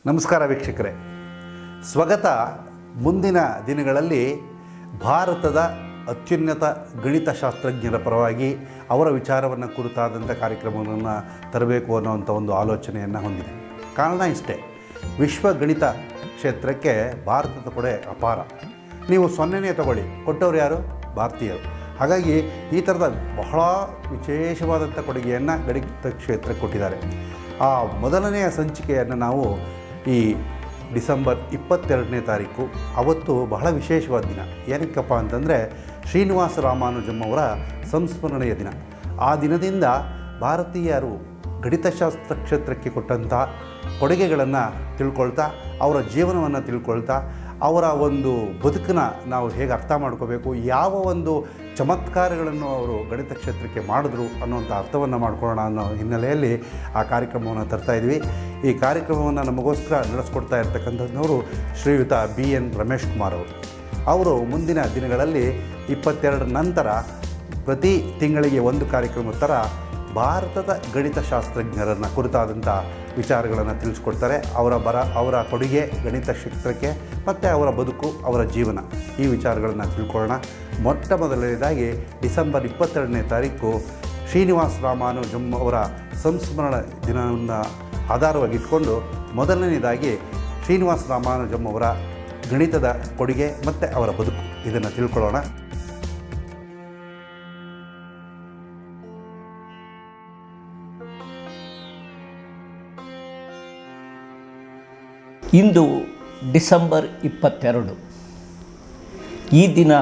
ನಮಸ್ಕಾರ ವೀಕ್ಷಕರೇ, ಸ್ವಗತ ಮುಂದಿನ ದಿನಗಳಲ್ಲಿ ಭಾರತದ ಅತ್ಯುನ್ನತ ಗಣಿತಶಾಸ್ತ್ರಜ್ಞರ ಪರವಾಗಿ ಅವರ ವಿಚಾರವನ್ನು ಕುರಿತಾದಂಥ ಕಾರ್ಯಕ್ರಮವನ್ನು ತರಬೇಕು ಅನ್ನೋವಂಥ ಒಂದು ಆಲೋಚನೆಯನ್ನು ಹೊಂದಿದೆ. ಕಾರಣ ಇಷ್ಟೇ, ವಿಶ್ವ ಗಣಿತ ಕ್ಷೇತ್ರಕ್ಕೆ ಭಾರತದ ಕೊಡೆ ಅಪಾರ. ನೀವು 0ನೇ ತಗೊಳ್ಳಿ, ಕೊಟ್ಟವರು ಯಾರು? ಭಾರತೀಯರು. ಹಾಗಾಗಿ ಈ ಥರದ ಬಹಳ ವಿಶೇಷವಾದಂಥ ಕೊಡುಗೆಯನ್ನು ಗಣಿತ ಕ್ಷೇತ್ರಕ್ಕೆ ಕೊಟ್ಟಿದ್ದಾರೆ. ಆ ಮೊದಲನೆಯ ಸಂಚಿಕೆಯನ್ನು ನಾವು ಈ ಡಿಸೆಂಬರ್ 22ನೇ ತಾರೀಕು, ಅವತ್ತು ಬಹಳ ವಿಶೇಷವಾದ ದಿನ. ಏನಕ್ಕಪ್ಪ ಅಂತಂದರೆ ಶ್ರೀನಿವಾಸ ರಾಮಾನುಜಂ ಅವರ ಸಂಸ್ಮರಣೆಯ ದಿನ. ಆ ದಿನದಿಂದ ಭಾರತೀಯರು ಗಣಿತಶಾಸ್ತ್ರ ಕ್ಷೇತ್ರಕ್ಕೆ ಕೊಟ್ಟಂಥ ಕೊಡುಗೆಗಳನ್ನು ತಿಳ್ಕೊಳ್ತಾ, ಅವರ ಜೀವನವನ್ನು ತಿಳ್ಕೊಳ್ತಾ, ಅವರ ಒಂದು ಬದುಕನ್ನು ನಾವು ಹೇಗೆ ಅರ್ಥ ಮಾಡ್ಕೋಬೇಕು, ಯಾವ ಒಂದು ಚಮತ್ಕಾರಗಳನ್ನು ಅವರು ಗಣಿತ ಕ್ಷೇತ್ರಕ್ಕೆ ಮಾಡಿದ್ರು ಅನ್ನೋಂಥ ಅರ್ಥವನ್ನು ಮಾಡ್ಕೊಳ್ಳೋಣ ಅನ್ನೋ ಹಿನ್ನೆಲೆಯಲ್ಲಿ ಆ ಕಾರ್ಯಕ್ರಮವನ್ನು ತರ್ತಾಯಿದ್ವಿ. ಈ ಕಾರ್ಯಕ್ರಮವನ್ನು ನಮಗೋಸ್ಕರ ನಡೆಸ್ಕೊಡ್ತಾ ಇರ್ತಕ್ಕಂಥವ್ರು ಶ್ರೀಯುತ BN ರಮೇಶ್ ಕುಮಾರ್ ಅವರು ಮುಂದಿನ ದಿನಗಳಲ್ಲಿ 22 ನಂತರ ಪ್ರತಿ ತಿಂಗಳಿಗೆ ಒಂದು ಕಾರ್ಯಕ್ರಮದ ಥರ ಭಾರತದ ಗಣಿತಶಾಸ್ತ್ರಜ್ಞರನ್ನು ಕುರಿತಾದಂಥ ವಿಚಾರಗಳನ್ನು ತಿಳಿಸ್ಕೊಡ್ತಾರೆ. ಅವರ ಕೊಡುಗೆ ಗಣಿತ ಕ್ಷೇತ್ರಕ್ಕೆ ಮತ್ತು ಅವರ ಬದುಕು, ಅವರ ಜೀವನ, ಈ ವಿಚಾರಗಳನ್ನು ತಿಳ್ಕೊಳ್ಳೋಣ. ಮೊಟ್ಟ ಮೊದಲನೇದಾಗಿ ಡಿಸೆಂಬರ್ 22ನೇ ತಾರೀಕು ಶ್ರೀನಿವಾಸ ರಾಮಾನುಜಂ ಅವರ ಸಂಸ್ಮರಣ ದಿನವನ್ನು ಆಧಾರವಾಗಿಟ್ಕೊಂಡು ಮೊದಲನೇದಾಗಿ ಶ್ರೀನಿವಾಸ ರಾಮಾನುಜಂ ಅವರ ಗಣಿತದ ಕೊಡುಗೆ ಮತ್ತು ಅವರ ಬದುಕು, ಇದನ್ನು ತಿಳ್ಕೊಳ್ಳೋಣ. ಇಂದು ಡಿಸೆಂಬರ್ 22. ಈ ದಿನ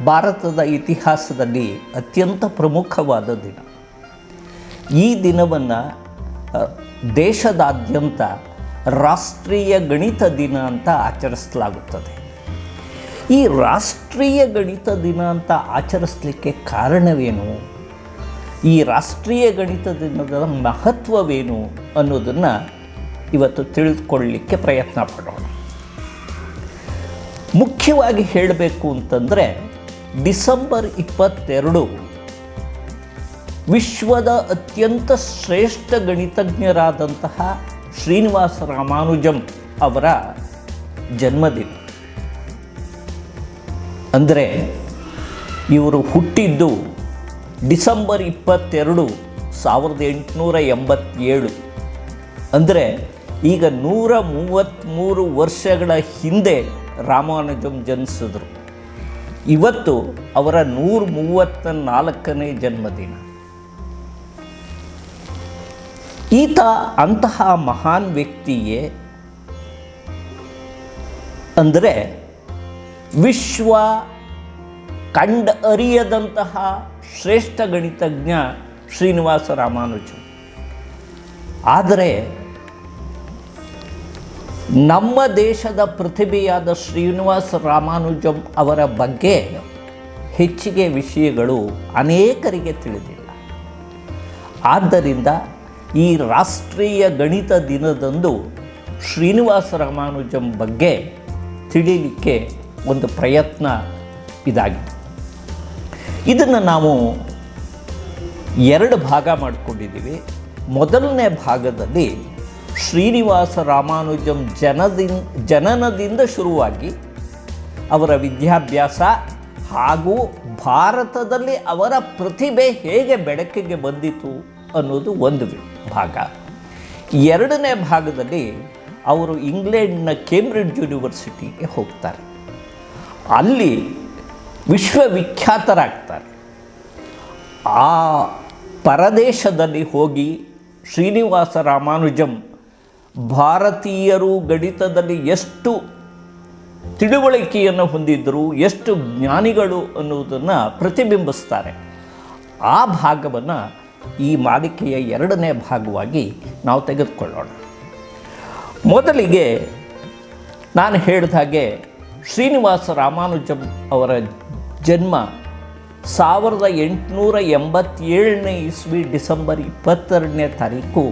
ಭಾರತದ ಇತಿಹಾಸದಲ್ಲಿ ಅತ್ಯಂತ ಪ್ರಮುಖವಾದ ದಿನ. ಈ ದಿನವನ್ನು ದೇಶದಾದ್ಯಂತ ರಾಷ್ಟ್ರೀಯ ಗಣಿತ ದಿನ ಅಂತ ಆಚರಿಸಲಾಗುತ್ತದೆ. ಈ ರಾಷ್ಟ್ರೀಯ ಗಣಿತ ದಿನ ಅಂತ ಆಚರಿಸಲಿಕ್ಕೆ ಕಾರಣವೇನು, ಈ ರಾಷ್ಟ್ರೀಯ ಗಣಿತ ದಿನದ ಮಹತ್ವವೇನು ಅನ್ನೋದನ್ನು ಇವತ್ತು ತಿಳಿದುಕೊಳ್ಳಲಿಕ್ಕೆ ಪ್ರಯತ್ನ ಪಡೋಣ. ಮುಖ್ಯವಾಗಿ ಹೇಳಬೇಕು ಅಂತಂದರೆ ಡಿಸೆಂಬರ್ 22 ವಿಶ್ವದ ಅತ್ಯಂತ ಶ್ರೇಷ್ಠ ಗಣಿತಜ್ಞರಾದಂತಹ ಶ್ರೀನಿವಾಸ ರಾಮಾನುಜಂ ಅವರ ಜನ್ಮದಿನ. ಅಂದರೆ ಇವರು ಹುಟ್ಟಿದ್ದು ಡಿಸೆಂಬರ್ 22, 1887. ಅಂದರೆ ಈಗ 133 ವರ್ಷಗಳ ಹಿಂದೆ ರಾಮಾನುಜಂ ಜನಿಸಿದ್ರು. ಇವತ್ತು ಅವರ 134ನೇ ಜನ್ಮದಿನ. ಈತ ಅಂತಹ ಮಹಾನ್ ವ್ಯಕ್ತಿಯೇ ಅಂದರೆ ವಿಶ್ವ ಕಂಡರಿಯದಂತಹ ಶ್ರೇಷ್ಠ ಗಣಿತಜ್ಞ ಶ್ರೀನಿವಾಸ ರಾಮಾನುಜಂ. ಆದರೆ ನಮ್ಮ ದೇಶದ ಪ್ರತಿಭೆಯಾದ ಶ್ರೀನಿವಾಸ ರಾಮಾನುಜಂ ಅವರ ಬಗ್ಗೆ ಹೆಚ್ಚಿಗೆ ವಿಷಯಗಳು ಅನೇಕರಿಗೆ ತಿಳಿದಿಲ್ಲ. ಆದ್ದರಿಂದ ಈ ರಾಷ್ಟ್ರೀಯ ಗಣಿತ ದಿನದಂದು ಶ್ರೀನಿವಾಸ ರಾಮಾನುಜಂ ಬಗ್ಗೆ ತಿಳಿಯಲಿಕ್ಕೆ ಒಂದು ಪ್ರಯತ್ನ ಇದಾಗಿದೆ. ಇದನ್ನು ನಾವು 2 ಭಾಗ ಮಾಡಿಕೊಂಡಿದ್ದೀವಿ. ಮೊದಲನೇ ಭಾಗದಲ್ಲಿ ಶ್ರೀನಿವಾಸ ರಾಮಾನುಜಂ ಜನನದಿಂದ ಶುರುವಾಗಿ ಅವರ ವಿದ್ಯಾಭ್ಯಾಸ ಹಾಗೂ ಭಾರತದಲ್ಲಿ ಅವರ ಪ್ರತಿಭೆ ಹೇಗೆ ಬೆಳಕಿಗೆ ಬಂದಿತು ಅನ್ನೋದು ಒಂದು ಭಾಗ. 2ನೇ ಭಾಗದಲ್ಲಿ ಅವರು ಇಂಗ್ಲೆಂಡ್ನ ಕೇಂಬ್ರಿಡ್ಜ್ ಯೂನಿವರ್ಸಿಟಿಗೆ ಹೋಗ್ತಾರೆ. ಅಲ್ಲಿ ವಿಶ್ವವಿಖ್ಯಾತರಾಗ್ತಾರೆ. ಆ ಪರದೇಶದಲ್ಲಿ ಹೋಗಿ ಶ್ರೀನಿವಾಸ ರಾಮಾನುಜಂ ಭಾರತೀಯರು ಗಣಿತದಲ್ಲಿ ಎಷ್ಟು ತಿಳುವಳಿಕೆಯನ್ನು ಹೊಂದಿದ್ದರು, ಎಷ್ಟು ಜ್ಞಾನಿಗಳು ಅನ್ನುವುದನ್ನು ಪ್ರತಿಬಿಂಬಿಸ್ತಾರೆ. ಆ ಭಾಗವನ್ನು ಈ ಮಾಲಿಕೆಯ 2ನೇ ಭಾಗವಾಗಿ ನಾವು ತೆಗೆದುಕೊಳ್ಳೋಣ. ಮೊದಲಿಗೆ ನಾನು ಹೇಳಿದ ಹಾಗೆ ಶ್ರೀನಿವಾಸ ರಾಮಾನುಜಂ ಅವರ ಜನ್ಮ 1887ನೇ ಇಸ್ವಿ ಡಿಸೆಂಬರ್ 22ನೇ ತಾರೀಕು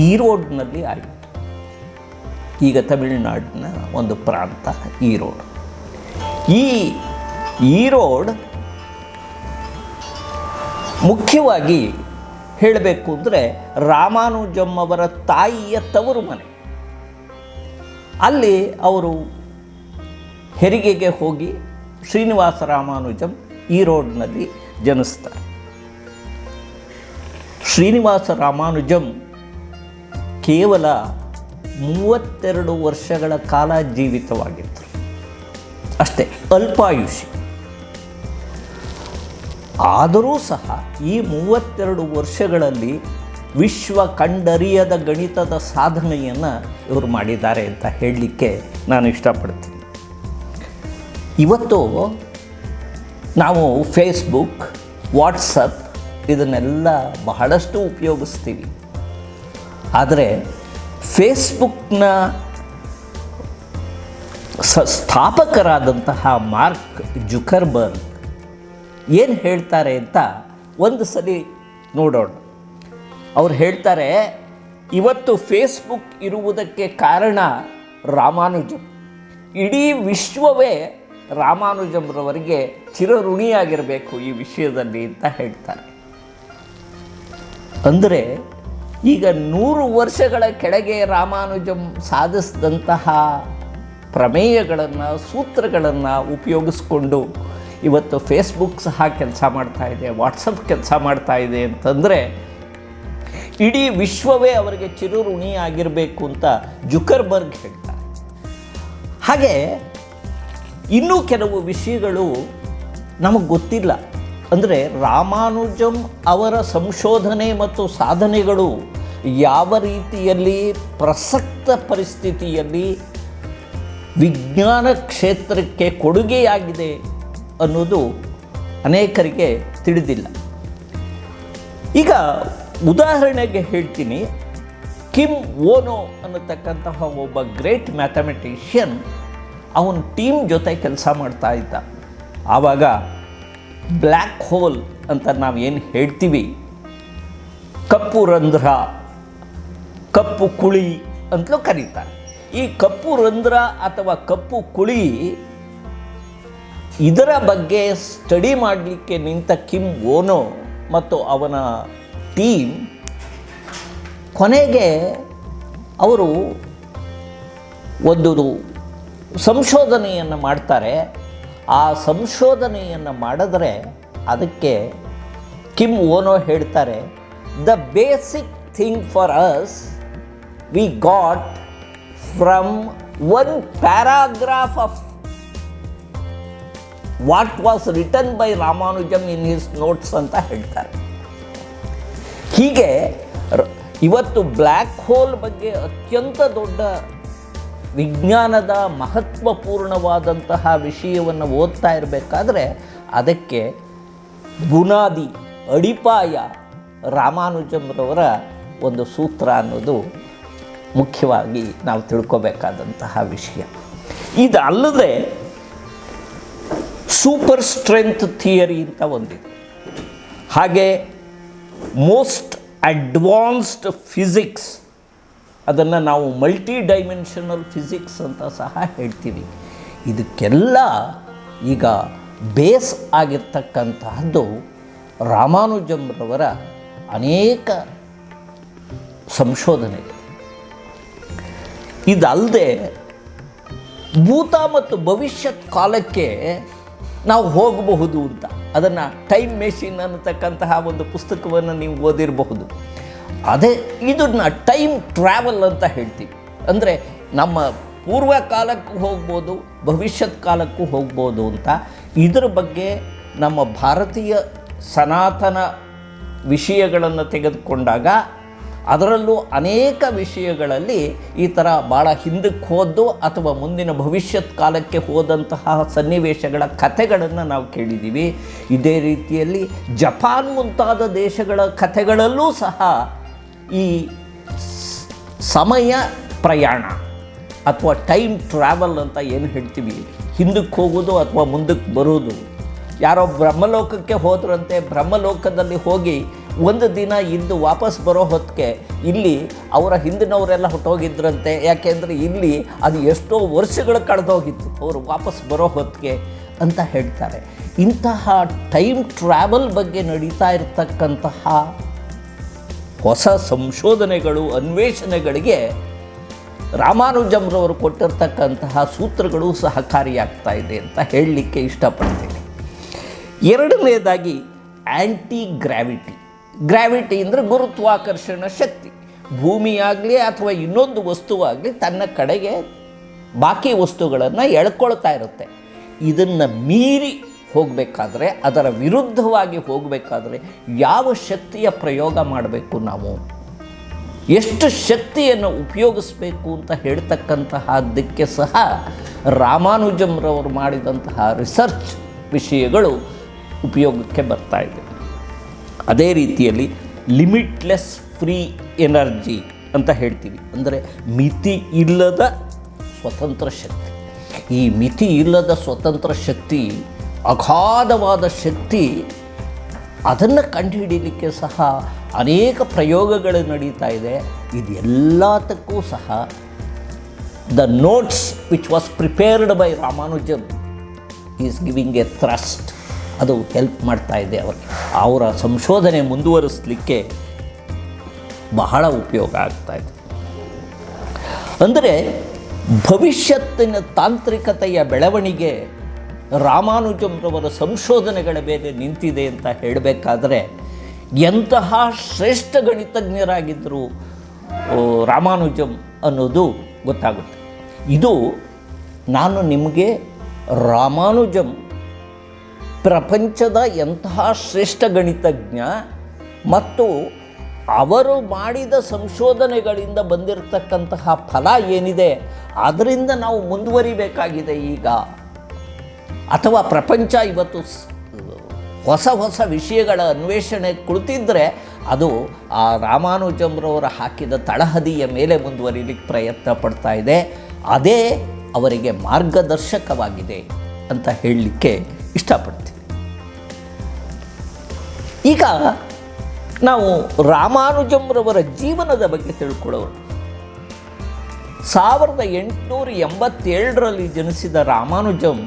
ಈರೋಡ್ನಲ್ಲಿ ಆಯಿತು. ಈಗ ತಮಿಳುನಾಡಿನ ಒಂದು ಪ್ರಾಂತ ಈರೋಡ್. ಈ ಈರೋಡ್ ಮುಖ್ಯವಾಗಿ ಹೇಳಬೇಕು ಅಂದರೆ ರಾಮಾನುಜಂ ಅವರ ತಾಯಿಯ ತವರು ಮನೆ. ಅಲ್ಲಿ ಅವರು ಹೆರಿಗೆಗೆ ಹೋಗಿ ಶ್ರೀನಿವಾಸ ರಾಮಾನುಜಂ ಈ ರೋಡ್ನಲ್ಲಿ ಜನಿಸ್ತಾರೆ. ಶ್ರೀನಿವಾಸ ರಾಮಾನುಜಂ ಕೇವಲ 32 ವರ್ಷಗಳ ಕಾಲ ಜೀವಿತವಾಗಿದ್ದರು, ಅಷ್ಟೇ, ಅಲ್ಪಾಯುಷಿ. ಆದರೂ ಸಹ ಈ 32 ವರ್ಷಗಳಲ್ಲಿ ವಿಶ್ವ ಕಂಡರಿಯದ ಗಣಿತದ ಸಾಧನೆಯನ್ನು ಇವರು ಮಾಡಿದ್ದಾರೆ ಅಂತ ಹೇಳಲಿಕ್ಕೆ ನಾನು ಇಷ್ಟಪಡ್ತೀನಿ. ಇವತ್ತು ನಾವು ಫೇಸ್ಬುಕ್, ವಾಟ್ಸಪ್ ಇದನ್ನೆಲ್ಲ ಬಹಳಷ್ಟು ಉಪಯೋಗಿಸ್ತೀವಿ. ಆದರೆ ಫೇಸ್ಬುಕ್ನ ಸ್ಥಾಪಕರಾದಂತಹ ಮಾರ್ಕ್ ಜುಕರ್ಬರ್ಗ್ ಏನು ಹೇಳ್ತಾರೆ ಅಂತ ಒಂದು ಸಲ ನೋಡೋಣ. ಅವ್ರು ಹೇಳ್ತಾರೆ, ಇವತ್ತು ಫೇಸ್ಬುಕ್ ಇರುವುದಕ್ಕೆ ಕಾರಣ ರಾಮಾನುಜಂ. ಇಡೀ ವಿಶ್ವವೇ ರಾಮಾನುಜಂರವರಿಗೆ ಚಿರಋಣಿಯಾಗಿರಬೇಕು ಈ ವಿಷಯದಲ್ಲಿ ಅಂತ ಹೇಳ್ತಾರೆ. ಅಂದರೆ ಈಗ 100 ವರ್ಷಗಳ ಕೆಳಗೆ ರಾಮಾನುಜಂ ಸಾಧಿಸಿದಂತಹ ಪ್ರಮೇಯಗಳನ್ನು, ಸೂತ್ರಗಳನ್ನು ಉಪಯೋಗಿಸ್ಕೊಂಡು ಇವತ್ತು ಫೇಸ್ಬುಕ್ ಸಹ ಕೆಲಸ ಮಾಡ್ತಾ ಇದೆ, ವಾಟ್ಸಪ್ ಕೆಲಸ ಮಾಡ್ತಾ ಇದೆ ಅಂತಂದರೆ ಇಡೀ ವಿಶ್ವವೇ ಅವರಿಗೆ ಚಿರಋಣಿಯಾಗಿರಬೇಕು ಅಂತ ಜುಕರ್ಬರ್ಗ್ ಹೇಳ್ತಾರೆ. ಹಾಗೆ ಇನ್ನೂ ಕೆಲವು ವಿಷಯಗಳು ನಮಗೆ ಗೊತ್ತಿಲ್ಲ. ಅಂದರೆ ರಾಮಾನುಜಂ ಅವರ ಸಂಶೋಧನೆ ಮತ್ತು ಸಾಧನೆಗಳು ಯಾವ ರೀತಿಯಲ್ಲಿ ಪ್ರಸಕ್ತ ಪರಿಸ್ಥಿತಿಯಲ್ಲಿ ವಿಜ್ಞಾನ ಕ್ಷೇತ್ರಕ್ಕೆ ಕೊಡುಗೆಯಾಗಿದೆ ಅನ್ನೋದು ಅನೇಕರಿಗೆ ತಿಳಿದಿಲ್ಲ. ಈಗ ಉದಾಹರಣೆಗೆ ಹೇಳ್ತೀನಿ, ಕಿಮ್ ಓನೋ ಅನ್ನತಕ್ಕಂತಹ ಒಬ್ಬ ಗ್ರೇಟ್ ಮ್ಯಾಥಮೆಟಿಷಿಯನ್ ಅವನ ಟೀಮ್ ಜೊತೆ ಕೆಲಸ ಮಾಡ್ತಾ ಇದ್ದ. ಆವಾಗ ಬ್ಲ್ಯಾಕ್ ಹೋಲ್ ಅಂತ ನಾವು ಏನು ಹೇಳ್ತೀವಿ, ಕಪ್ಪು ರಂಧ್ರ, ಕಪ್ಪು ಕುಳಿ ಅಂತಲೂ ಕರೀತಾರೆ. ಈ ಕಪ್ಪು ರಂಧ್ರ ಅಥವಾ ಕಪ್ಪು ಕುಳಿ ಇದರ ಬಗ್ಗೆ ಸ್ಟಡಿ ಮಾಡಲಿಕ್ಕೆ ನಿಂತ ಕಿಮ್ ಓನೋ ಮತ್ತು ಅವನ ಟೀಮ್ ಕೊನೆಗೆ ಅವರು ಒಂದು ಸಂಶೋಧನೆಯನ್ನು ಮಾಡ್ತಾರೆ. ಆ ಸಂಶೋಧನೆಯನ್ನು ಮಾಡಿದ್ರೆ ಅದಕ್ಕೆ ಕಿಮ್ ಓನೋ ಹೇಳ್ತಾರೆ, the basic thing for us we got from one paragraph of what was written by Ramanujam in his notes ಅಂತ ಹೇಳ್ತಾರೆ. ಹೀಗೆ ಇವತ್ತು ಬ್ಲ್ಯಾಕ್ ಹೋಲ್ ಬಗ್ಗೆ ಅತ್ಯಂತ ದೊಡ್ಡ ವಿಜ್ಞಾನದ ಮಹತ್ವಪೂರ್ಣವಾದಂತಹ ವಿಷಯವನ್ನು ಓದ್ತಾ ಇರಬೇಕಾದ್ರೆ ಅದಕ್ಕೆ ಬುನಾದಿ, ಅಡಿಪಾಯ ರಾಮಾನುಜಂರವರ ಒಂದು ಸೂತ್ರ ಅನ್ನೋದು ಮುಖ್ಯವಾಗಿ ನಾವು ತಿಳ್ಕೊಬೇಕಾದಂತಹ ವಿಷಯ. ಇದಲ್ಲದೆ ಸೂಪರ್ ಸ್ಟ್ರೆಂತ್ ಥಿಯರಿ ಅಂತ ಒಂದಿದೆ. ಹಾಗೆ ಮೋಸ್ಟ್ ಅಡ್ವಾನ್ಸ್ಡ್ ಫಿಸಿಕ್ಸ್, ಅದನ್ನು ನಾವು ಮಲ್ಟಿ ಡೈಮೆನ್ಷನಲ್ ಫಿಸಿಕ್ಸ್ ಅಂತ ಸಹ ಹೇಳ್ತೀವಿ. ಇದಕ್ಕೆಲ್ಲ ಈಗ ಬೇಸ್ ಆಗಿರ್ತಕ್ಕಂತಹದ್ದು ರಾಮಾನುಜಂರವರ ಅನೇಕ ಸಂಶೋಧನೆಗಳು. ಇದಲ್ಲದೆ ಭೂತ ಮತ್ತು ಭವಿಷ್ಯತ್ ಕಾಲಕ್ಕೆ ನಾವು ಹೋಗಬಹುದು ಅಂತ, ಅದನ್ನು ಟೈಮ್ ಮೆಷಿನ್ ಅನ್ನತಕ್ಕಂತಹ ಒಂದು ಪುಸ್ತಕವನ್ನು ನೀವು ಓದಿರಬಹುದು. ಅದೇ ಇದನ್ನು ಟೈಮ್ ಟ್ರಾವೆಲ್ ಅಂತ ಹೇಳ್ತೀವಿ. ಅಂದರೆ ನಮ್ಮ ಪೂರ್ವ ಕಾಲಕ್ಕೂ ಹೋಗ್ಬೋದು, ಭವಿಷ್ಯತ್ ಕಾಲಕ್ಕೂ ಹೋಗ್ಬೋದು ಅಂತ. ಇದರ ಬಗ್ಗೆ ನಮ್ಮ ಭಾರತೀಯ ಸನಾತನ ವಿಷಯಗಳನ್ನು ತೆಗೆದುಕೊಂಡಾಗ ಅದರಲ್ಲೂ ಅನೇಕ ವಿಷಯಗಳಲ್ಲಿ ಈ ಥರ ಭಾಳ ಹಿಂದಕ್ಕೆ ಹೋದ್ದು ಅಥವಾ ಮುಂದಿನ ಭವಿಷ್ಯತ್ ಕಾಲಕ್ಕೆ ಹೋದಂತಹ ಸನ್ನಿವೇಶಗಳ ಕಥೆಗಳನ್ನು ನಾವು ಕೇಳಿದ್ದೀವಿ. ಇದೇ ರೀತಿಯಲ್ಲಿ ಜಪಾನ್ ಮುಂತಾದ ದೇಶಗಳ ಕಥೆಗಳಲ್ಲೂ ಸಹ ಈ ಸಮಯ ಪ್ರಯಾಣ ಅಥವಾ ಟೈಮ್ ಟ್ರಾವೆಲ್ ಅಂತ ಏನು ಹೇಳ್ತೀವಿ, ಹಿಂದಕ್ಕೆ ಹೋಗೋದು ಅಥವಾ ಮುಂದಕ್ಕೆ ಬರೋದು. ಯಾರೋ ಬ್ರಹ್ಮಲೋಕಕ್ಕೆ ಹೋದ್ರಂತೆ, ಬ್ರಹ್ಮಲೋಕದಲ್ಲಿ ಹೋಗಿ ಒಂದು ದಿನ ಇದ್ದು ವಾಪಸ್ ಬರೋ ಹೊತ್ತಿಗೆ ಇಲ್ಲಿ ಅವರ ಹಿಂದಿನವರೆಲ್ಲ ಹೊಟ್ಟೋಗಿದ್ರಂತೆ. ಯಾಕೆಂದರೆ ಇಲ್ಲಿ ಅದು ಎಷ್ಟೋ ವರ್ಷಗಳು ಕಳೆದೋಗಿತ್ತು ಅವರು ವಾಪಸ್ ಬರೋ ಹೊತ್ತಿಗೆ ಅಂತ ಹೇಳ್ತಾರೆ. ಇಂತಹ ಟೈಮ್ ಟ್ರಾವೆಲ್ ಬಗ್ಗೆ ನಡೀತಾ ಇರತಕ್ಕಂತಹ ಹೊಸ ಸಂಶೋಧನೆಗಳು, ಅನ್ವೇಷಣೆಗಳಿಗೆ ರಾಮಾನುಜಂರವರು ಕೊಟ್ಟಿರ್ತಕ್ಕಂತಹ ಸೂತ್ರಗಳು ಸಹಕಾರಿಯಾಗ್ತಾ ಇದೆ ಅಂತ ಹೇಳಲಿಕ್ಕೆ ಇಷ್ಟಪಡ್ತೀನಿ. ಎರಡನೇದಾಗಿ ಆ್ಯಂಟಿ ಗ್ರಾವಿಟಿ ಅಂದರೆ ಗುರುತ್ವಾಕರ್ಷಣ ಶಕ್ತಿ. ಭೂಮಿಯಾಗಲಿ ಅಥವಾ ಇನ್ನೊಂದು ವಸ್ತುವಾಗಲಿ ತನ್ನ ಕಡೆಗೆ ಬಾಕಿ ವಸ್ತುಗಳನ್ನು ಎಳ್ಕೊಳ್ತಾ ಇರುತ್ತೆ. ಇದನ್ನು ಮೀರಿ ಹೋಗಬೇಕಾದ್ರೆ, ಅದರ ವಿರುದ್ಧವಾಗಿ ಹೋಗಬೇಕಾದ್ರೆ ಯಾವ ಶಕ್ತಿಯ ಪ್ರಯೋಗ ಮಾಡಬೇಕು, ನಾವು ಎಷ್ಟು ಶಕ್ತಿಯನ್ನು ಉಪಯೋಗಿಸಬೇಕು ಅಂತ ಹೇಳ್ತಕ್ಕಂತಹದ್ದಕ್ಕೆ ಸಹ ರಾಮಾನುಜಂರವರು ಮಾಡಿದಂತಹ ರಿಸರ್ಚ್ ವಿಷಯಗಳು ಉಪಯೋಗಕ್ಕೆ ಬರ್ತಾ ಇದೆ. ಅದೇ ರೀತಿಯಲ್ಲಿ ಲಿಮಿಟ್ಲೆಸ್ ಫ್ರೀ ಎನರ್ಜಿ ಅಂತ ಹೇಳ್ತೀವಿ, ಅಂದರೆ ಮಿತಿ ಇಲ್ಲದ ಸ್ವತಂತ್ರ ಶಕ್ತಿ. ಈ ಮಿತಿ ಇಲ್ಲದ ಸ್ವತಂತ್ರ ಶಕ್ತಿ ಅಗಾಧವಾದ ಶಕ್ತಿ. ಅದನ್ನು ಕಂಡುಹಿಡೀಲಿಕ್ಕೆ ಸಹ ಅನೇಕ ಪ್ರಯೋಗಗಳು ನಡೀತಾ ಇದೆ. ಇದೆಲ್ಲದಕ್ಕೂ ಸಹ the notes which was prepared by Ramanujam is giving A thrust. ಅದು ಹೆಲ್ಪ್ ಮಾಡ್ತಾ ಇದೆ ಅವರಿಗೆ, ಅವರ ಸಂಶೋಧನೆ ಮುಂದುವರಿಸಲಿಕ್ಕೆ ಬಹಳ ಉಪಯೋಗ ಆಗ್ತಾ ಇದೆ. ಅಂದರೆ ಭವಿಷ್ಯತ್ತಿನ ತಾಂತ್ರಿಕತೆಯ ಬೆಳವಣಿಗೆ ರಾಮಾನುಜಂರವರ ಸಂಶೋಧನೆಗಳ ಮೇಲೆ ನಿಂತಿದೆ ಅಂತ ಹೇಳಬೇಕಾದ್ರೆ ಎಂತಹ ಶ್ರೇಷ್ಠ ಗಣಿತಜ್ಞರಾಗಿದ್ದರು ರಾಮಾನುಜಂ ಅನ್ನೋದು ಗೊತ್ತಾಗುತ್ತೆ. ಇದು ನಾನು ನಿಮಗೆ ರಾಮಾನುಜಂ ಪ್ರಪಂಚದ ಎಂತಹ ಶ್ರೇಷ್ಠ ಗಣಿತಜ್ಞ ಮತ್ತು ಅವರು ಮಾಡಿದ ಸಂಶೋಧನೆಗಳಿಂದ ಬಂದಿರತಕ್ಕಂತಹ ಫಲ ಏನಿದೆ ಅದರಿಂದ ನಾವು ಮುಂದುವರಿಬೇಕಾಗಿದೆ ಈಗ, ಅಥವಾ ಪ್ರಪಂಚ ಇವತ್ತು ಹೊಸ ವಿಷಯಗಳ ಅನ್ವೇಷಣೆ ಕುಳಿತಿದ್ದರೆ ಅದು ಆ ರಾಮಾನುಜಂರವರು ಹಾಕಿದ ತಳಹದಿಯ ಮೇಲೆ ಮುಂದುವರಿಲಿಕ್ಕೆ ಪ್ರಯತ್ನ ಪಡ್ತಾ ಇದೆ. ಅದೇ ಅವರಿಗೆ ಮಾರ್ಗದರ್ಶಕವಾಗಿದೆ ಅಂತ ಹೇಳಲಿಕ್ಕೆ ಇಷ್ಟಪಡ್ತೀನಿ. ಈಗ ನಾವು ರಾಮಾನುಜಂರವರ ಜೀವನದ ಬಗ್ಗೆ ತಿಳ್ಕೊಳ್ಳೋರು. 1887ರಲ್ಲಿ ಜನಿಸಿದ ರಾಮಾನುಜಂ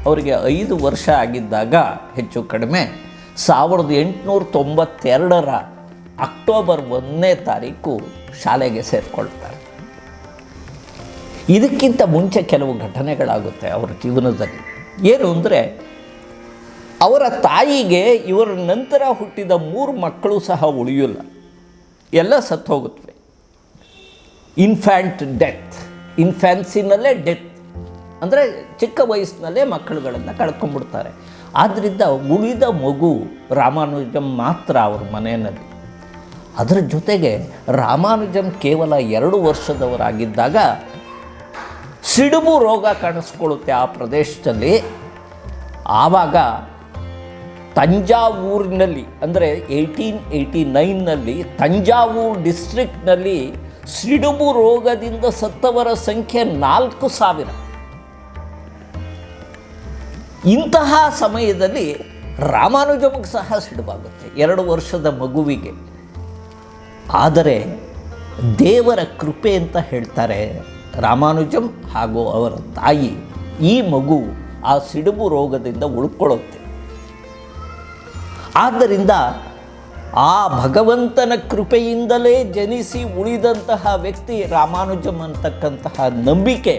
ಅವರಿಗೆ 5 ವರ್ಷ ಆಗಿದ್ದಾಗ ಹೆಚ್ಚು ಕಡಿಮೆ 1892ರ ಅಕ್ಟೋಬರ್ 1ನೇ ತಾರೀಕು ಶಾಲೆಗೆ ಸೇರಿಕೊಳ್ತಾರೆ. ಇದಕ್ಕಿಂತ ಮುಂಚೆ ಕೆಲವು ಘಟನೆಗಳಾಗುತ್ತೆ ಅವರ ಜೀವನದಲ್ಲಿ. ಏನು ಅಂದರೆ, ಅವರ ತಾಯಿಗೆ ಇವರ ನಂತರ ಹುಟ್ಟಿದ 3 ಮಕ್ಕಳು ಸಹ ಉಳಿಯೋಲ್ಲ, ಎಲ್ಲ ಸತ್ತು ಹೋಗುತ್ತವೆ. ಇನ್ಫ್ಯಾನ್ಸಿನಲ್ಲೇ ಡೆತ್ ಅಂದರೆ ಚಿಕ್ಕ ವಯಸ್ಸಿನಲ್ಲೇ ಮಕ್ಕಳುಗಳನ್ನು ಕಳ್ಕೊಂಡ್ಬಿಡ್ತಾರೆ. ಆದ್ದರಿಂದ ಉಳಿದ ಮಗು ರಾಮಾನುಜಂ ಮಾತ್ರ ಅವ್ರ ಮನೆಯಲ್ಲಿ. ಅದರ ಜೊತೆಗೆ ರಾಮಾನುಜಂ ಕೇವಲ 2 ವರ್ಷದವರಾಗಿದ್ದಾಗ ಸಿಡುಬು ರೋಗ ಕಾಣಿಸ್ಕೊಳ್ಳುತ್ತೆ ಆ ಪ್ರದೇಶದಲ್ಲಿ. ಆವಾಗ ತಂಜಾವೂರಿನಲ್ಲಿ, ಅಂದರೆ 1889ನಲ್ಲಿ ತಂಜಾವೂರು ಡಿಸ್ಟ್ರಿಕ್ಟ್ನಲ್ಲಿ ಸಿಡುಬು ರೋಗದಿಂದ ಸತ್ತವರ ಸಂಖ್ಯೆ 4000. ಇಂತಹ ಸಮಯದಲ್ಲಿ ರಾಮಾನುಜಂಗೆ ಸಹ ಸಿಡುಬಾಗುತ್ತೆ 2 ವರ್ಷದ ಮಗುವಿಗೆ. ಆದರೆ ದೇವರ ಕೃಪೆ ಅಂತ ಹೇಳ್ತಾರೆ ರಾಮಾನುಜಂ ಹಾಗೂ ಅವರ ತಾಯಿ. ಈ ಮಗು ಆ ಸಿಡುಬು ರೋಗದಿಂದ ಉಳ್ಕೊಳ್ಳುತ್ತೆ. ಆದ್ದರಿಂದ ಆ ಭಗವಂತನ ಕೃಪೆಯಿಂದಲೇ ಜನಿಸಿ ಉಳಿದಂತಹ ವ್ಯಕ್ತಿ ರಾಮಾನುಜಂ ಅಂತಕ್ಕಂತಹ ನಂಬಿಕೆ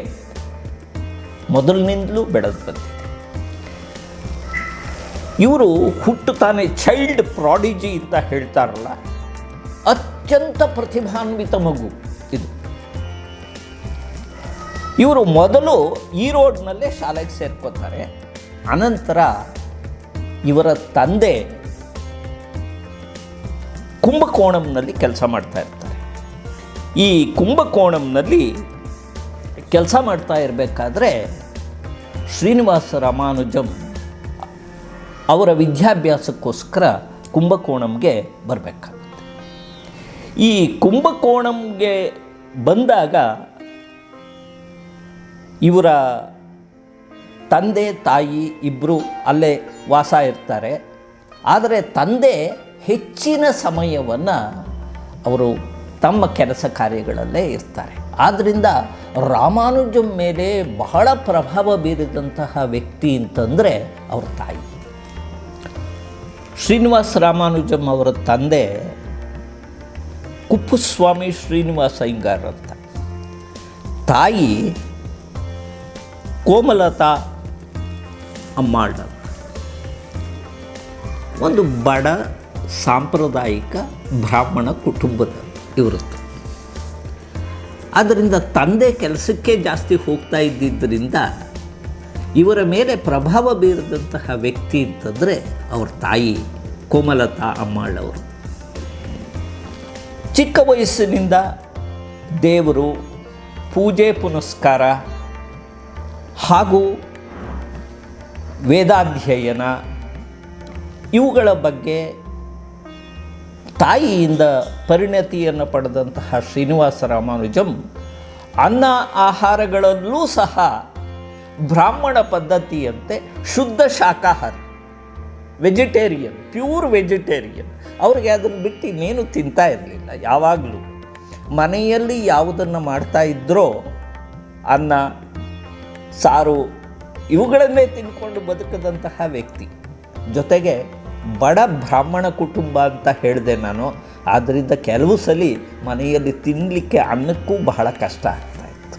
ಮೊದಲಿನಿಂದಲೂ ಬೆಳೆದು ಬಂದಿದೆ. ಇವರು ಹುಟ್ಟುತ್ತಾನೆ ಚೈಲ್ಡ್ ಪ್ರಾಡಿಜಿ ಅಂತ ಹೇಳ್ತಾರಲ್ಲ, ಅತ್ಯಂತ ಪ್ರತಿಭಾನ್ವಿತ ಮಗು ಇದು. ಇವರು ಮೊದಲು ಈರೋಡ್ನಲ್ಲೇ ಶಾಲೆಗೆ ಸೇರ್ಕೋತಾರೆ. ಅನಂತರ ಇವರ ತಂದೆ ಕುಂಭಕೋಣಂನಲ್ಲಿ ಕೆಲಸ ಮಾಡ್ತಾ ಇರ್ತಾರೆ. ಈ ಕುಂಭಕೋಣಂನಲ್ಲಿ ಕೆಲಸ ಮಾಡ್ತಾ ಇರಬೇಕಾದ್ರೆ ಶ್ರೀನಿವಾಸ ರಾಮಾನುಜಂ ಅವರ ವಿದ್ಯಾಭ್ಯಾಸಕ್ಕೋಸ್ಕರ ಕುಂಭಕೋಣಂಗೆ ಬರಬೇಕಾಗುತ್ತೆ. ಈ ಕುಂಭಕೋಣಂಗೆ ಬಂದಾಗ ಇವರ ತಂದೆ ತಾಯಿ ಇಬ್ಬರು ಅಲ್ಲೇ ವಾಸ ಇರ್ತಾರೆ. ಆದರೆ ತಂದೆ ಹೆಚ್ಚಿನ ಸಮಯವನ್ನು ಅವರು ತಮ್ಮ ಕೆಲಸ ಕಾರ್ಯಗಳಲ್ಲೇ ಇರ್ತಾರೆ. ಆದ್ದರಿಂದ ರಾಮಾನುಜಂ ಮೇಲೆ ಬಹಳ ಪ್ರಭಾವ ಬೀರಿದಂತಹ ವ್ಯಕ್ತಿ ಅಂತಂದರೆ ಅವ್ರ ತಾಯಿ. ಶ್ರೀನಿವಾಸ ರಾಮಾನುಜಂ ಅವರ ತಂದೆ ಕುಪ್ಪುಸ್ವಾಮಿ ಶ್ರೀನಿವಾಸ ಅಯ್ಯಂಗಾರ್ ಅಂತ. ತಾಯಿ ಕೋಮಲತಾ ಅಮ್ಮಾಳ್, ಒಂದು ಬಡ ಸಾಂಪ್ರದಾಯಿಕ ಬ್ರಾಹ್ಮಣ ಕುಟುಂಬದ ಇವರದ್ದು. ಆದ್ದರಿಂದ ತಂದೆ ಕೆಲಸಕ್ಕೆ ಜಾಸ್ತಿ ಹೋಗ್ತಾ ಇದ್ದಿದ್ದರಿಂದ ಇವರ ಮೇಲೆ ಪ್ರಭಾವ ಬೀರಿದಂತಹ ವ್ಯಕ್ತಿ ಅಂತಂದರೆ ಅವ್ರ ತಾಯಿ ಕೋಮಲತಾ ಅಮ್ಮಾಳ್ ಅವರು. ಚಿಕ್ಕ ವಯಸ್ಸಿನಿಂದ ದೇವರು, ಪೂಜೆ ಪುನಸ್ಕಾರ ಹಾಗೂ ವೇದಾಧ್ಯಯನ ಇವುಗಳ ಬಗ್ಗೆ ತಾಯಿಯಿಂದ ಪರಿಣತಿಯನ್ನು ಪಡೆದಂತಹ ಶ್ರೀನಿವಾಸ ರಾಮಾನುಜಂ ಅನ್ನ ಆಹಾರಗಳಲ್ಲೂ ಸಹ ಬ್ರಾಹ್ಮಣ ಪದ್ಧತಿಯಂತೆ ಶುದ್ಧ ಶಾಕಾಹಾರಿ, ವೆಜಿಟೇರಿಯನ್, ಪ್ಯೂರ್ ವೆಜಿಟೇರಿಯನ್. ಅವ್ರಿಗೆ ಅದನ್ನು ಬಿಟ್ಟು ಇನ್ನೇನು ತಿಂತಾ ಇರಲಿಲ್ಲ. ಯಾವಾಗಲೂ ಮನೆಯಲ್ಲಿ ಯಾವುದನ್ನು ಮಾಡ್ತಾ ಇದ್ರೋ ಅನ್ನ ಸಾರು ಇವುಗಳನ್ನೇ ತಿನ್ಕೊಂಡು ಬದುಕದಂತಹ ವ್ಯಕ್ತಿ. ಜೊತೆಗೆ ಬಡ ಬ್ರಾಹ್ಮಣ ಕುಟುಂಬ ಅಂತ ಹೇಳಿದೆ ನಾನು. ಆದ್ದರಿಂದ ಕೆಲವು ಸಲ ಮನೆಯಲ್ಲಿ ತಿನ್ನಲಿಕ್ಕೆ ಅನ್ನಕ್ಕೂ ಬಹಳ ಕಷ್ಟ ಆಗ್ತಾಯಿತ್ತು.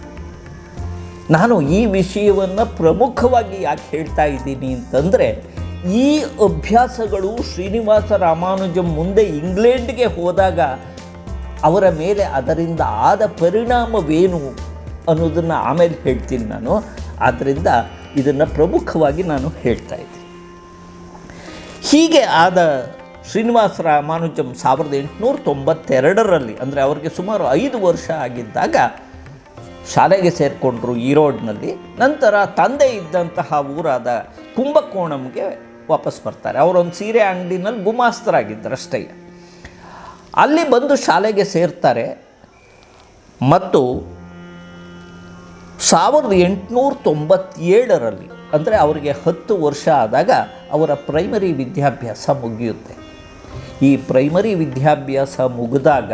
ನಾನು ಈ ವಿಷಯವನ್ನು ಪ್ರಮುಖವಾಗಿ ಯಾಕೆ ಹೇಳ್ತಾ ಇದ್ದೀನಿ ಅಂತಂದರೆ, ಈ ಅಭ್ಯಾಸಗಳು ಶ್ರೀನಿವಾಸ ರಾಮಾನುಜಂ ಮುಂದೆ ಇಂಗ್ಲೆಂಡ್ಗೆ ಹೋದಾಗ ಅವರ ಮೇಲೆ ಅದರಿಂದ ಆದ ಪರಿಣಾಮವೇನು ಅನ್ನೋದನ್ನು ಆಮೇಲೆ ಹೇಳ್ತೀನಿ ನಾನು. ಆದ್ದರಿಂದ ಇದನ್ನು ಪ್ರಮುಖವಾಗಿ ನಾನು ಹೇಳ್ತಾ ಇದ್ದೀನಿ. ಹೀಗೆ ಆದ ಶ್ರೀನಿವಾಸ ರಾಮಾನುಜಂ 1892ರಲ್ಲಿ, ಅಂದರೆ ಅವರಿಗೆ ಸುಮಾರು 5 ವರ್ಷ ಆಗಿದ್ದಾಗ ಶಾಲೆಗೆ ಸೇರಿಕೊಂಡ್ರು ಈರೋಡ್ನಲ್ಲಿ. ನಂತರ ತಂದೆ ಇದ್ದಂತಹ ಊರಾದ ಕುಂಭಕೋಣಂಗೆ ವಾಪಸ್ ಬರ್ತಾರೆ. ಅವರೊಂದು ಸೀರೆ ಅಂಗಡಿನಲ್ಲಿ ಗುಮಾಸ್ತರಾಗಿದ್ದರಷ್ಟೇ. ಅಲ್ಲಿ ಬಂದು ಶಾಲೆಗೆ ಸೇರ್ತಾರೆ ಮತ್ತು 1897ರಲ್ಲಿ, ಅಂದರೆ ಅವರಿಗೆ 10 ವರ್ಷ ಆದಾಗ ಅವರ ಪ್ರೈಮರಿ ವಿದ್ಯಾಭ್ಯಾಸ ಮುಗಿಯುತ್ತೆ. ಈ ಪ್ರೈಮರಿ ವಿದ್ಯಾಭ್ಯಾಸ ಮುಗಿದಾಗ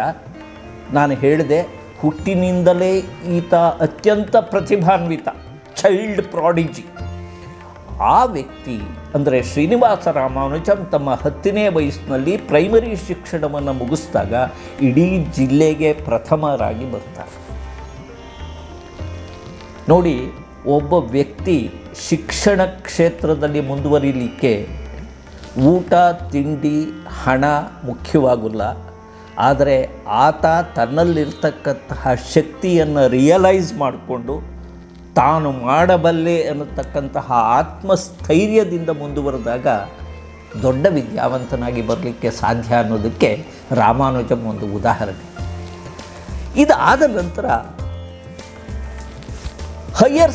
ನಾನು ಹೇಳಿದೆ, ಹುಟ್ಟಿನಿಂದಲೇ ಈತ ಅತ್ಯಂತ ಪ್ರತಿಭಾನ್ವಿತ, ಚೈಲ್ಡ್ ಪ್ರಾಡಿಜಿ. ಆ ವ್ಯಕ್ತಿ ಅಂದರೆ ಶ್ರೀನಿವಾಸ ರಾಮಾನುಜಂ ತಮ್ಮ 10ನೇ ವಯಸ್ಸಿನಲ್ಲಿ ಪ್ರೈಮರಿ ಶಿಕ್ಷಣವನ್ನು ಮುಗಿಸಿದಾಗ ಇಡೀ ಜಿಲ್ಲೆಗೆ ಪ್ರಥಮರಾಗಿ ಬರ್ತಾರೆ. ನೋಡಿ, ಒಬ್ಬ ವ್ಯಕ್ತಿ ಶಿಕ್ಷಣ ಕ್ಷೇತ್ರದಲ್ಲಿ ಮುಂದುವರಿಲಿಕ್ಕೆ ಊಟ ತಿಂಡಿ ಹಣ ಮುಖ್ಯವಾಗಲ್ಲ. ಆದರೆ ಆತ ತನ್ನಲ್ಲಿರ್ತಕ್ಕಂತಹ ಶಕ್ತಿಯನ್ನು ರಿಯಲೈಸ್ ಮಾಡಿಕೊಂಡು ತಾನು ಮಾಡಬಲ್ಲೆ ಅನ್ನತಕ್ಕಂತಹ ಆತ್ಮಸ್ಥೈರ್ಯದಿಂದ ಮುಂದುವರೆದಾಗ ದೊಡ್ಡ ವಿದ್ಯಾವಂತನಾಗಿ ಬರಲಿಕ್ಕೆ ಸಾಧ್ಯ ಅನ್ನೋದಕ್ಕೆ ರಾಮಾನುಜಂ ಒಂದು ಉದಾಹರಣೆ. ಇದಾದ ನಂತರ ಹೈಯರ್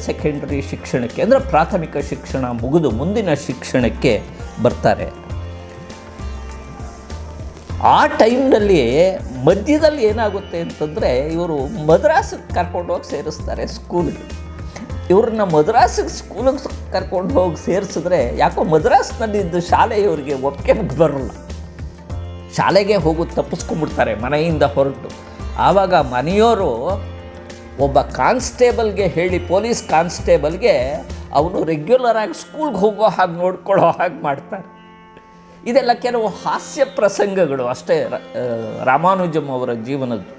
ಸೆಕೆಂಡ್ರಿ ಶಿಕ್ಷಣಕ್ಕೆ, ಅಂದರೆ ಪ್ರಾಥಮಿಕ ಶಿಕ್ಷಣ ಮುಗಿದು ಮುಂದಿನ ಶಿಕ್ಷಣಕ್ಕೆ ಬರ್ತಾರೆ. ಆ ಟೈಮ್ನಲ್ಲಿ ಮಧ್ಯದಲ್ಲಿ ಏನಾಗುತ್ತೆ ಅಂತಂದರೆ, ಇವರು ಮದ್ರಾಸಿಗೆ ಕರ್ಕೊಂಡು ಹೋಗಿ ಸೇರಿಸ್ತಾರೆ ಸ್ಕೂಲ್ಗೆ. ಇವ್ರನ್ನ ಮದ್ರಾಸಿಗೆ ಸ್ಕೂಲಿಗೆ ಕರ್ಕೊಂಡು ಹೋಗಿ ಸೇರಿಸಿದ್ರೆ ಯಾಕೋ ಮದ್ರಾಸ್ನಲ್ಲಿದ್ದು ಶಾಲೆ ಇವರಿಗೆ ಒಪ್ಪಿಗೆ ಬರೋಲ್ಲ. ಶಾಲೆಗೆ ಹೋಗಿ ತಪ್ಪಿಸ್ಕೊಂಡ್ಬಿಡ್ತಾರೆ ಮನೆಯಿಂದ ಹೊರಟು. ಆವಾಗ ಮನೆಯವರು ಒಬ್ಬ ಕಾನ್ಸ್ಟೇಬಲ್ಗೆ ಹೇಳಿ, ಪೊಲೀಸ್ ಕಾನ್ಸ್ಟೇಬಲ್ಗೆ ಅವನು ರೆಗ್ಯುಲರಾಗಿ ಸ್ಕೂಲ್ಗೆ ಹೋಗೋ ಹಾಗೆ ನೋಡ್ಕೊಳ್ಳೋ ಹಾಗೆ ಮಾಡ್ತಾರೆ. ಇದೆಲ್ಲ ಕೆಲವು ಹಾಸ್ಯ ಪ್ರಸಂಗಗಳು ಅಷ್ಟೇ ರಾಮಾನುಜಂ ಅವರ ಜೀವನದ್ದು.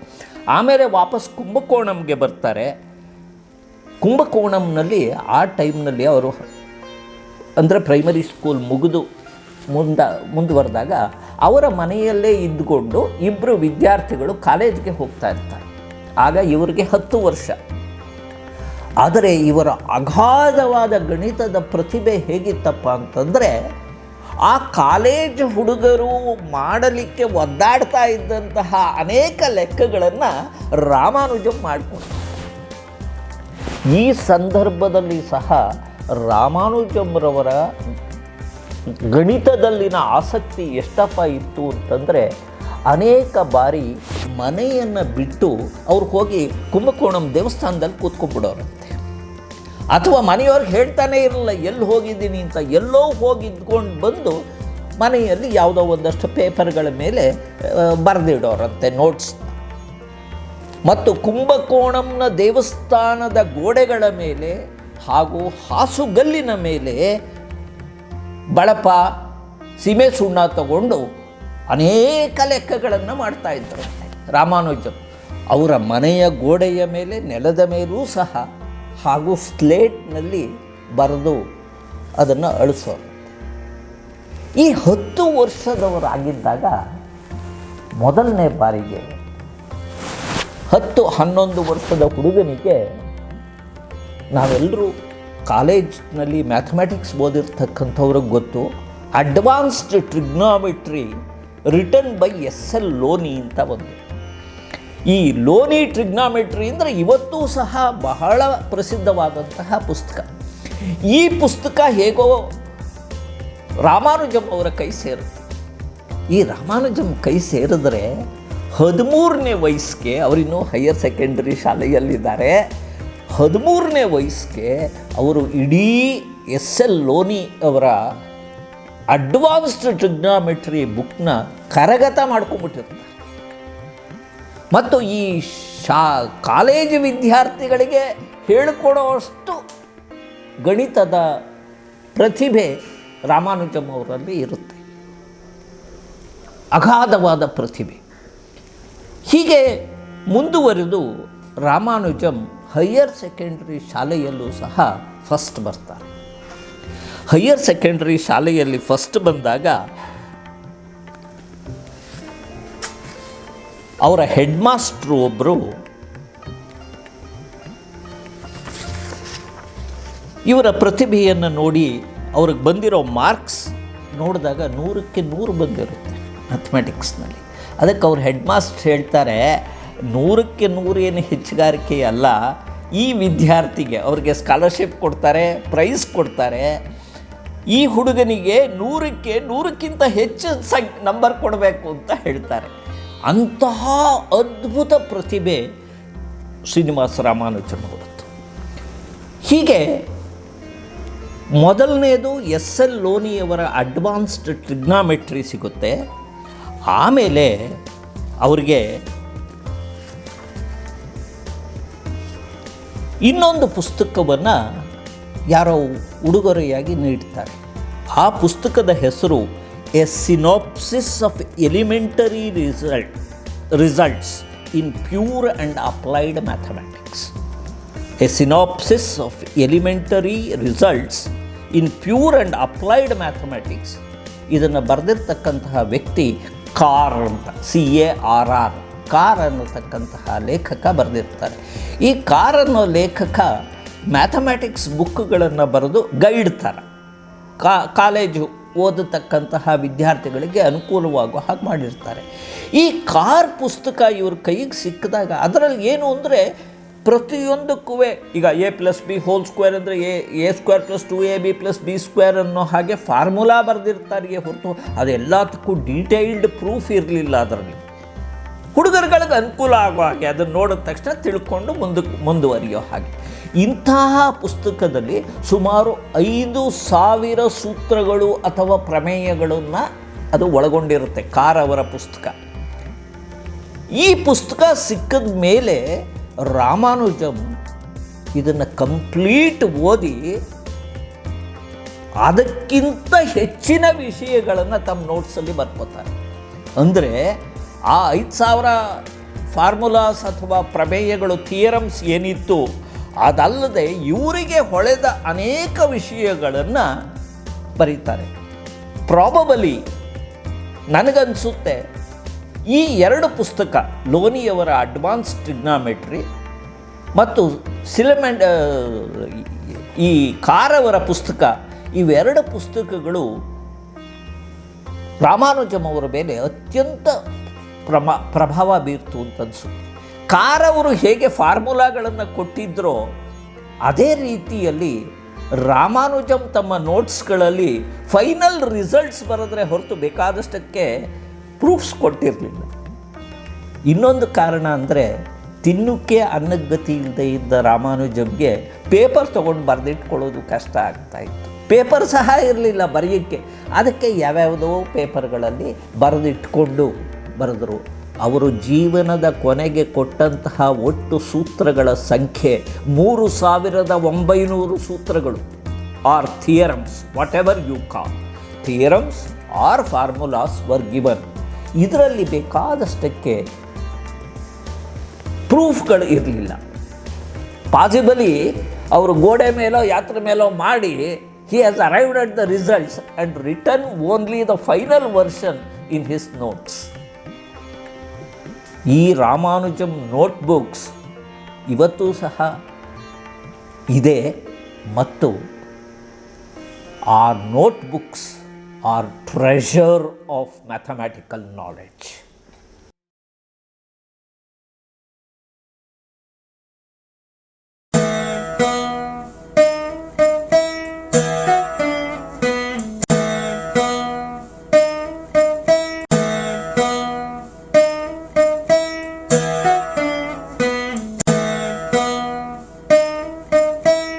ಆಮೇಲೆ ವಾಪಸ್ ಕುಂಭಕೋಣಂಗೆ ಬರ್ತಾರೆ. ಕುಂಭಕೋಣಂನಲ್ಲಿ ಆ ಟೈಮ್ನಲ್ಲಿ ಅವರು ಅಂದರೆ ಪ್ರೈಮರಿ ಸ್ಕೂಲ್ ಮುಗಿದು ಮುಂದುವರೆದಾಗ ಅವರ ಮನೆಯಲ್ಲೇ ಇದ್ದುಕೊಂಡು 2 ವಿದ್ಯಾರ್ಥಿಗಳು ಕಾಲೇಜ್ಗೆ ಹೋಗ್ತಾ ಇರ್ತಾರೆ. ಆಗ ಇವರಿಗೆ 10 ವರ್ಷ. ಆದರೆ ಇವರ ಅಗಾಧವಾದ ಗಣಿತದ ಪ್ರತಿಭೆ ಹೇಗಿತ್ತಪ್ಪ ಅಂತಂದರೆ, ಆ ಕಾಲೇಜ್ ಹುಡುಗರು ಮಾಡಲಿಕ್ಕೆ ಒದ್ದಾಡ್ತಾ ಇದ್ದಂತಹ ಅನೇಕ ಲೆಕ್ಕಗಳನ್ನು ರಾಮಾನುಜಂ ಮಾಡಿಕೊಂಡು, ಈ ಸಂದರ್ಭದಲ್ಲಿ ಸಹ ರಾಮಾನುಜಂರವರ ಗಣಿತದಲ್ಲಿನ ಆಸಕ್ತಿ ಎಷ್ಟಪ್ಪ ಇತ್ತು ಅಂತಂದರೆ, ಅನೇಕ ಬಾರಿ ಮನೆಯನ್ನು ಬಿಟ್ಟು ಅವ್ರು ಹೋಗಿ ಕುಂಭಕೋಣಂ ದೇವಸ್ಥಾನದಲ್ಲಿ ಕೂತ್ಕೊಂಡ್ಬಿಡೋರಂತೆ. ಅಥವಾ ಮನೆಯವ್ರಿಗೆ ಹೇಳ್ತಾನೆ ಇರಲಿಲ್ಲ ಎಲ್ಲಿ ಹೋಗಿದ್ದೀನಿ ಅಂತ. ಎಲ್ಲೋ ಹೋಗಿದ್ಕೊಂಡು ಬಂದು ಮನೆಯಲ್ಲಿ ಯಾವುದೋ ಒಂದಷ್ಟು ಪೇಪರ್ಗಳ ಮೇಲೆ ಬರೆದಿಡೋರಂತೆ ನೋಟ್ಸ್. ಮತ್ತು ಕುಂಭಕೋಣಂನ ದೇವಸ್ಥಾನದ ಗೋಡೆಗಳ ಮೇಲೆ ಹಾಗೂ ಹಾಸುಗಲ್ಲಿನ ಮೇಲೆ ಬಳಪ ಸೀಮೆ ಸುಣ್ಣ ತಗೊಂಡು ಅನೇಕ ಲೆಕ್ಕಗಳನ್ನು ಮಾಡ್ತಾಯಿದ್ರಂತೆ ರಾಮಾನುಜಂ. ಅವರ ಮನೆಯ ಗೋಡೆಯ ಮೇಲೆ, ನೆಲದ ಮೇಲೂ ಸಹ ಹಾಗೂ ಸ್ಲೇಟ್ನಲ್ಲಿ ಬರೆದು ಅದನ್ನು ಅಳಿಸೋರು. ಈ 10 ವರ್ಷದವರಾಗಿದ್ದಾಗ ಮೊದಲನೇ ಬಾರಿಗೆ 10-11 ವರ್ಷದ ಹುಡುಗನಿಗೆ, ನಾವೆಲ್ಲರೂ ಕಾಲೇಜ್ನಲ್ಲಿ ಮ್ಯಾಥಮೆಟಿಕ್ಸ್ ಓದಿರ್ತಕ್ಕಂಥವ್ರಿಗೆ ಗೊತ್ತು, advanced trigonometry written by SL. ಲೋನಿ ಅಂತ ಒಂದು. ಈ ಲೋನಿ ಟ್ರಿಗ್ನಾಮೆಟ್ರಿ ಅಂದರೆ ಇವತ್ತೂ ಸಹ ಬಹಳ ಪ್ರಸಿದ್ಧವಾದಂತಹ ಪುಸ್ತಕ. ಈ ಪುಸ್ತಕ ಹೇಗೋ ರಾಮಾನುಜಂ ಅವರ ಕೈ ಸೇರುತ್ತೆ. ಈ ರಾಮಾನುಜಂ ಕೈ ಸೇರಿದ್ರೆ 13ನೇ ವಯಸ್ಸಿಗೆ, ಅವರಿನ್ನೂ ಹೈಯರ್ ಸೆಕೆಂಡರಿ ಶಾಲೆಯಲ್ಲಿದ್ದಾರೆ, 13ನೇ ವಯಸ್ಸಿಗೆ ಅವರು ಇಡೀ ಎಸ್.ಎಲ್. ಲೋನಿ ಅವರ ಅಡ್ವಾನ್ಸ್ಡ್ ಟ್ರಿಗ್ನಾಮೆಟ್ರಿ ಬುಕ್ನ ಕರಗತ ಮಾಡ್ಕೊಂಡ್ಬಿಟ್ಟಿರ್ತಾರೆ. ಮತ್ತು ಈ ಕಾಲೇಜು ವಿದ್ಯಾರ್ಥಿಗಳಿಗೆ ಹೇಳಿಕೊಡೋಷ್ಟು ಗಣಿತದ ಪ್ರತಿಭೆ ರಾಮಾನುಜಂ ಅವರಲ್ಲಿ ಇರುತ್ತೆ, ಅಗಾಧವಾದ ಪ್ರತಿಭೆ. ಹೀಗೆ ಮುಂದುವರೆದು ರಾಮಾನುಜಂ ಹೈಯರ್ ಸೆಕೆಂಡ್ರಿ ಶಾಲೆಯಲ್ಲೂ ಸಹ ಫಸ್ಟ್ ಬರ್ತಾರೆ. ಹೈಯರ್ ಸೆಕೆಂಡ್ರಿ ಶಾಲೆಯಲ್ಲಿ ಫಸ್ಟ್ ಬಂದಾಗ ಅವರ ಹೆಡ್ ಮಾಸ್ಟ್ರು ಒಬ್ಬರು ಇವರ ಪ್ರತಿಭೆಯನ್ನು ನೋಡಿ, ಅವ್ರಿಗೆ ಬಂದಿರೋ ಮಾರ್ಕ್ಸ್ ನೋಡಿದಾಗ 100ಕ್ಕೆ 100 ಬಂದಿರುತ್ತೆ ಮ್ಯಾಥಮೆಟಿಕ್ಸ್ನಲ್ಲಿ. ಅದಕ್ಕೆ ಅವ್ರ ಹೆಡ್ ಮಾಸ್ಟರ್ ಹೇಳ್ತಾರೆ, 100ಕ್ಕೆ 100 ಏನು ಹೆಚ್ಚುಗಾರಿಕೆ ಅಲ್ಲ, ಈ ವಿದ್ಯಾರ್ಥಿಗೆ ಅವ್ರಿಗೆ ಸ್ಕಾಲರ್ಶಿಪ್ ಕೊಡ್ತಾರೆ, ಪ್ರೈಸ್ ಕೊಡ್ತಾರೆ, ಈ ಹುಡುಗನಿಗೆ 100ಕ್ಕೆ 100ಕ್ಕಿಂತ ಹೆಚ್ಚು ನಂಬರ್ ಕೊಡಬೇಕು ಅಂತ ಹೇಳ್ತಾರೆ. ಅಂತಹ ಅದ್ಭುತ ಪ್ರತಿಭೆ ಶ್ರೀನಿವಾಸ ರಾಮಾನುಜಂ ಅವರದ್ದು. ಹೀಗೆ ಮೊದಲನೇದು ಎಸ್.ಎಲ್. ಲೋನಿಯವರ ಅಡ್ವಾನ್ಸ್ಡ್ ಟ್ರಿಗ್ನಾಮೆಟ್ರಿ ಸಿಗುತ್ತೆ. ಆಮೇಲೆ ಅವ್ರಿಗೆ ಇನ್ನೊಂದು ಪುಸ್ತಕವನ್ನು ಯಾರೋ ಉಡುಗೊರೆಯಾಗಿ ನೀಡ್ತಾರೆ. ಆ ಪುಸ್ತಕದ ಹೆಸರು A synopsis of elementary results in pure and applied mathematics. A synopsis of elementary results in pure and applied mathematics. ಇದನ್ನು ಬರೆದಿರ್ತಕ್ಕಂತಹ ವ್ಯಕ್ತಿ ಕಾರ್ ಅಂತ, CARR, ಕಾರ್ ಅನ್ನತಕ್ಕಂತಹ ಲೇಖಕ ಬರೆದಿರ್ತಾರೆ. ಈ ಕಾರ್ ಅನ್ನೋ ಲೇಖಕ ಮ್ಯಾಥಮೆಟಿಕ್ಸ್ ಬುಕ್ಗಳನ್ನು ಬರೆದು ಗೈಡ್ ಥರ ಕಾಲೇಜು ಓದತಕ್ಕಂತಹ ವಿದ್ಯಾರ್ಥಿಗಳಿಗೆ ಅನುಕೂಲವಾಗೋ ಹಾಗೆ ಮಾಡಿರ್ತಾರೆ. ಈ ಕಾರ್ ಪುಸ್ತಕ ಇವ್ರ ಕೈಗೆ ಸಿಕ್ಕಿದಾಗ ಅದರಲ್ಲಿ ಏನು ಅಂದರೆ ಪ್ರತಿಯೊಂದಕ್ಕೂ ಈಗ A+B² ಅಂದರೆ A² + 2AB + B² ಅನ್ನೋ ಹಾಗೆ ಫಾರ್ಮುಲಾ ಬರೆದಿರ್ತಾರೆ ಹೊರತು ಅದೆಲ್ಲದಕ್ಕೂ ಡೀಟೇಲ್ಡ್ ಪ್ರೂಫ್ ಇರಲಿಲ್ಲ ಅದರಲ್ಲಿ. ಹುಡುಗರುಗಳಿಗೆ ಅನುಕೂಲ ಆಗೋ ಹಾಗೆ ಅದನ್ನು ನೋಡಿದ ತಕ್ಷಣ ತಿಳ್ಕೊಂಡು ಮುಂದುವರಿಯೋ ಹಾಗೆ. ಇಂತಹ ಪುಸ್ತಕದಲ್ಲಿ ಸುಮಾರು 5,000 ಸೂತ್ರಗಳು ಅಥವಾ ಪ್ರಮೇಯಗಳನ್ನು ಅದು ಒಳಗೊಂಡಿರುತ್ತೆ, ಕಾರ್ ಅವರ ಪುಸ್ತಕ. ಈ ಪುಸ್ತಕ ಸಿಕ್ಕಿದ ಮೇಲೆ ರಾಮಾನುಜಂ ಇದನ್ನು ಕಂಪ್ಲೀಟ್ ಓದಿ ಅದಕ್ಕಿಂತ ಹೆಚ್ಚಿನ ವಿಷಯಗಳನ್ನು ತಮ್ಮ ನೋಟ್ಸಲ್ಲಿ ಬರ್ಕೋತಾರೆ. ಅಂದರೆ ಆ 5,000 ಫಾರ್ಮುಲಾಸ್ ಅಥವಾ ಪ್ರಮೇಯಗಳು, ಥಿಯರಮ್ಸ್ ಏನಿತ್ತು, ಅದಲ್ಲದೆ ಇವರಿಗೆ ಹೊಳೆದ ಅನೇಕ ವಿಷಯಗಳನ್ನು ಬರೀತಾರೆ. ಪ್ರಾಬಬಲಿ ನನಗನ್ಸುತ್ತೆ ಈ 2 ಪುಸ್ತಕ, ಲೋನಿಯವರ ಅಡ್ವಾನ್ಸ್ ಟ್ರಿಗ್ನಾಮೆಟ್ರಿ ಮತ್ತು ಈ ಕಾರವರ ಪುಸ್ತಕ, ಇವೆರಡು ಪುಸ್ತಕಗಳು ರಾಮಾನುಜಂ ಅವರ ಮೇಲೆ ಅತ್ಯಂತ ಪ್ರಭಾವ ಬೀರ್ತು ಅಂತ ಅನಿಸುತ್ತೆ. ಕಾರವರು ಹೇಗೆ ಫಾರ್ಮುಲಾಗಳನ್ನು ಕೊಟ್ಟಿದ್ದರೋ ಅದೇ ರೀತಿಯಲ್ಲಿ ರಾಮಾನುಜಂ ತಮ್ಮ ನೋಟ್ಸ್ಗಳಲ್ಲಿ ಫೈನಲ್ ರಿಸಲ್ಟ್ಸ್ ಬರೆದ್ರೆ ಹೊರತು ಬೇಕಾದಷ್ಟಕ್ಕೆ ಪ್ರೂಫ್ಸ್ ಕೊಟ್ಟಿರಲಿಲ್ಲ. ಇನ್ನೊಂದು ಕಾರಣ ಅಂದರೆ ತಿನ್ನೋಕ್ಕೆ ಅನ್ನಕ್ಕೆ ಗತಿ ಇಲ್ಲದೆ ಇದ್ದ ರಾಮಾನುಜಂಗೆ ಪೇಪರ್ ತೊಗೊಂಡು ಬರೆದಿಟ್ಕೊಳ್ಳೋದು ಕಷ್ಟ ಆಗ್ತಾಯಿತ್ತು. ಪೇಪರ್ ಸಹ ಇರಲಿಲ್ಲ ಬರೆಯೋಕ್ಕೆ. ಅದಕ್ಕೆ ಯಾವ್ಯಾವುದೋ ಪೇಪರ್ಗಳಲ್ಲಿ ಬರೆದಿಟ್ಕೊಂಡು ಬರೆದರು. ಅವರು ಜೀವನದ ಕೊನೆಗೆ ಕೊಟ್ಟಂತಹ ಒಟ್ಟು ಸೂತ್ರಗಳ ಸಂಖ್ಯೆ 3,900 ಸೂತ್ರಗಳು, or theorems, whatever you call theorems or formulas were given. ಇದರಲ್ಲಿ ಬೇಕಾದಷ್ಟಕ್ಕೆ ಪ್ರೂಫ್ಗಳು ಇರಲಿಲ್ಲ. ಪಾಸಿಬಲಿ ಅವರು ಗೋಡೆ ಮೇಲೋ ಯಾತ್ರ ಮೇಲೋ ಮಾಡಿ he has arrived at the results and written only the final version in his notes. ಈ ರಾಮಾನುಜಂ ನೋಟ್ಬುಕ್ಸ್ ಇವತ್ತೂ ಸಹ ಇದೆ ಮತ್ತು ಆ notebooks are treasure of mathematical knowledge.